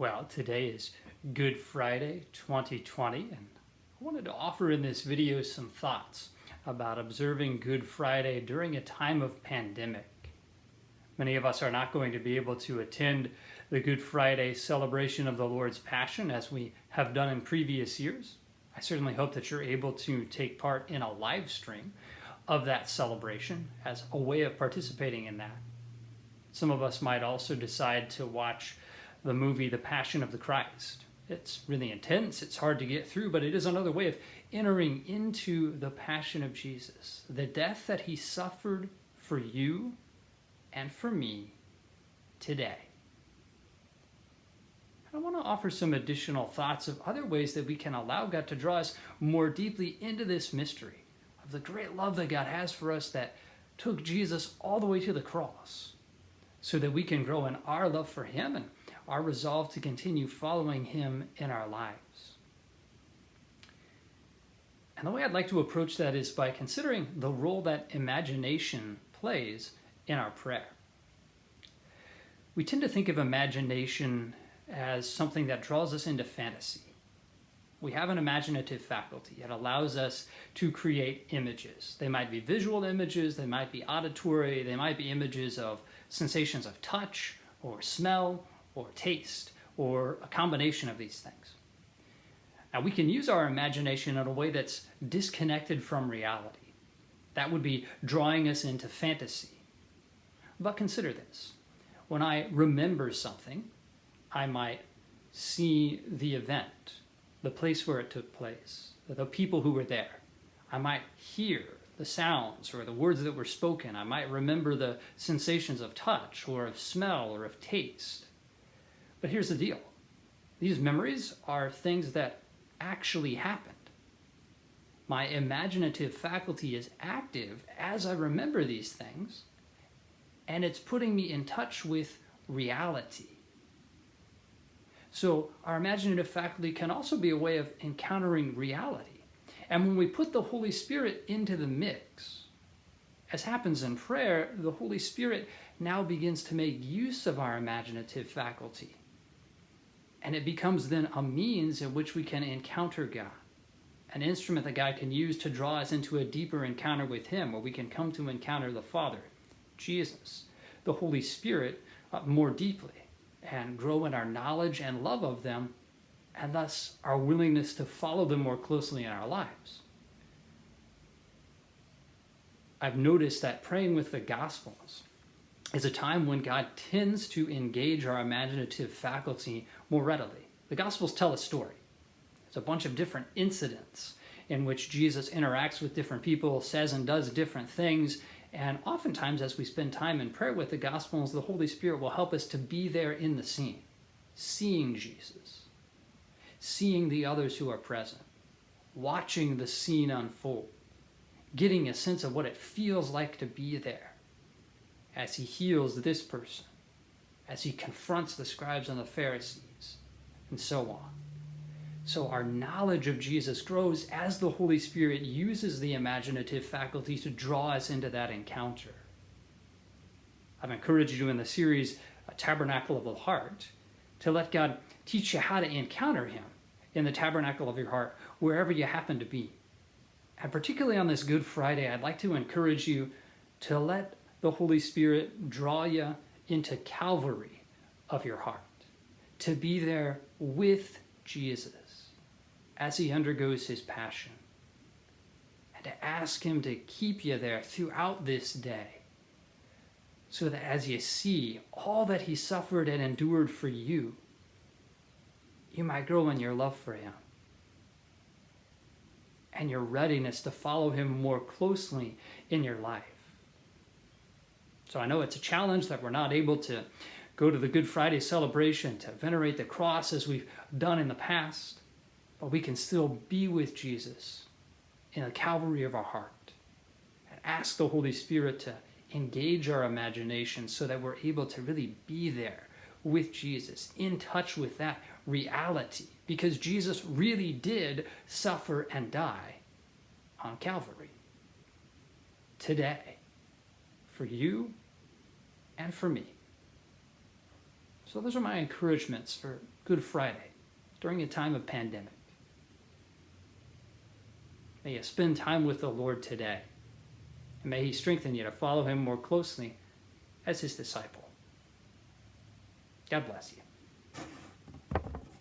Well, today is Good Friday 2020, and I wanted to offer in this video some thoughts about observing Good Friday during a time of pandemic. Many of us are not going to be able to attend the Good Friday celebration of the Lord's Passion as we have done in previous years. I certainly hope that you're able to take part in a live stream of that celebration as a way of participating in that. Some of us might also decide to watch the movie The Passion of the Christ. It's really intense, it's hard to get through, but it is another way of entering into the passion of Jesus, the death that he suffered for you and for me today. I want to offer some additional thoughts of other ways that we can allow God to draw us more deeply into this mystery of the great love that God has for us that took Jesus all the way to the cross so that we can grow in our love for him and our resolve to continue following him in our lives. And the way I'd like to approach that is by considering the role that imagination plays in our prayer. We tend to think of imagination as something that draws us into fantasy. We have an imaginative faculty. It allows us to create images. They might be visual images, they might be auditory, they might be images of sensations of touch or smell or taste, or a combination of these things. Now, we can use our imagination in a way that's disconnected from reality. That would be drawing us into fantasy. But consider this. When I remember something, I might see the event, the place where it took place, the people who were there. I might hear the sounds or the words that were spoken. I might remember the sensations of touch or of smell or of taste. But here's the deal. These memories are things that actually happened. My imaginative faculty is active as I remember these things, and it's putting me in touch with reality. So our imaginative faculty can also be a way of encountering reality. And when we put the Holy Spirit into the mix, as happens in prayer, the Holy Spirit now begins to make use of our imaginative faculty. And it becomes then a means in which we can encounter God, an instrument that God can use to draw us into a deeper encounter with him, where we can come to encounter the Father, Jesus, the Holy Spirit more deeply, and grow in our knowledge and love of them, and thus our willingness to follow them more closely in our lives. I've noticed that praying with the Gospels is a time when God tends to engage our imaginative faculty more readily. The Gospels tell a story. It's a bunch of different incidents in which Jesus interacts with different people, says and does different things, and oftentimes as we spend time in prayer with the Gospels, the Holy Spirit will help us to be there in the scene, seeing Jesus, seeing the others who are present, watching the scene unfold, getting a sense of what it feels like to be there, as he heals this person, as he confronts the scribes and the Pharisees, and so on. So our knowledge of Jesus grows as the Holy Spirit uses the imaginative faculty to draw us into that encounter. I've encouraged you in the series, A Tabernacle of the Heart, to let God teach you how to encounter him in the tabernacle of your heart, wherever you happen to be. And particularly on this Good Friday, I'd like to encourage you to let the Holy Spirit draw you into Calvary of your heart, to be there with Jesus as he undergoes his passion, and to ask him to keep you there throughout this day, so that as you see all that he suffered and endured for you, you might grow in your love for him and your readiness to follow him more closely in your life. So I know it's a challenge that we're not able to go to the Good Friday celebration to venerate the cross as we've done in the past, but we can still be with Jesus in the Calvary of our heart and ask the Holy Spirit to engage our imagination so that we're able to really be there with Jesus, in touch with that reality, because Jesus really did suffer and die on Calvary today for you and for me. So those are my encouragements for Good Friday during a time of pandemic. May you spend time with the Lord today, and may He strengthen you to follow Him more closely as His disciple. God bless you.